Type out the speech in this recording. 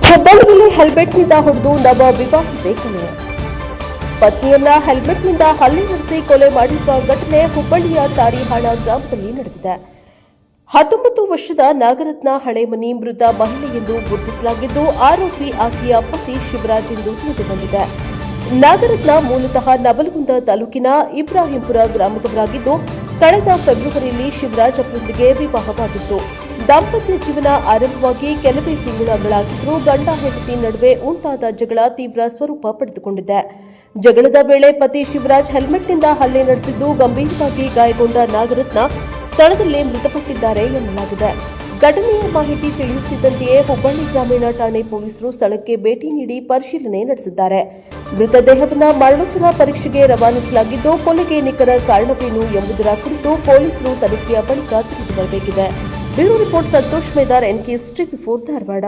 ಹುಬ್ಬಳ್ಳಿಯಲ್ಲಿ ಹೆಲ್ಮೆಟ್ನಿಂದ ಹೊಡೆದು ನವ ವಿವಾಹಿತೆ ಕೊಲೆ. ಪತ್ನಿಯನ್ನ ಹೆಲ್ಮೆಟ್ನಿಂದ ಹಲ್ಲೆ ನಡೆಸಿ ಕೊಲೆ ಮಾಡಿರುವ ಘಟನೆ ಹುಬ್ಬಳ್ಳಿಯ ತಾರಿಹಾಳ ಗ್ರಾಮದಲ್ಲಿ ನಡೆದಿದೆ. 19 ವರ್ಷದ ನಾಗರತ್ನ ಹಳೆಮನಿ ಮೃತ ಮಹಿಳೆ ಎಂದು ಗುರುತಿಸಲಾಗಿದ್ದು, ಆರೋಪಿ ಆಕೆಯ ಪತಿ ಶಿವರಾಜ್ ಎಂದು ತಿಳಿದುಬಂದಿದೆ. ನಾಗರತ್ನ ಮೂಲತಃ ನವಲಗುಂದ ತಾಲೂಕಿನ ಇಬ್ರಾಹಿಂಪುರ ಗ್ರಾಮದವರಾಗಿದ್ದು, ಕಳೆದ ಫೆಬ್ರವರಿಯಲ್ಲಿ ಶಿವರಾಜ್ ಅವರೊಂದಿಗೆ ವಿವಾಹವಾಗಿತ್ತು. ದಾಂಪತ್ಯ ಜೀವನ ಆರಂಭವಾಗಿ ಕೆಲವೇ ತಿಂಗಳುಗಳಾಗಿದ್ದರೂ ಗಂಡ ಹೆಂಡತಿ ನಡುವೆ ಉಂಟಾದ ಜಗಳ ತೀವ್ರ ಸ್ವರೂಪ ಪಡೆದುಕೊಂಡಿದೆ. ಜಗಳದ ವೇಳೆ ಪತಿ ಶಿವರಾಜ್ ಹೆಲ್ಮೆಟ್ನಿಂದ ಹಲ್ಲೆ ನಡೆಸಿದ್ದು, ಗಂಭೀರವಾಗಿ ಗಾಯಗೊಂಡ ನಾಗರತ್ನ ಸ್ಥಳದಲ್ಲೇ ಮೃತಪಟ್ಟಿದ್ದಾರೆ ಎನ್ನಲಾಗಿದೆ. ಘಟನೆಯ ಮಾಹಿತಿ ತಿಳಿಯುತ್ತಿದ್ದಂತೆಯೇ ಹುಬ್ಬಳ್ಳಿ ಗ್ರಾಮೀಣ ಠಾಣೆ ಪೊಲೀಸರು ಸ್ಥಳಕ್ಕೆ ಭೇಟಿ ನೀಡಿ ಪರಿಶೀಲನೆ ನಡೆಸಿದ್ದಾರೆ. ಮೃತದೇಹವನ್ನು ಮರಣೋತ್ತರ ಪರೀಕ್ಷೆಗೆ ರವಾನಿಸಲಾಗಿದ್ದು, ಕೊಲೆಗೆ ನಿಖರ ಕಾರಣವೇನು ಎಂಬುದರ ಕುರಿತು ಪೊಲೀಸರು ತನಿಖೆಯ ಬಳಿಕ ತಿಳಿದುಬರಬೇಕಿದೆ. Bureau report Santosh Medar, NKS TV4 Dharwad.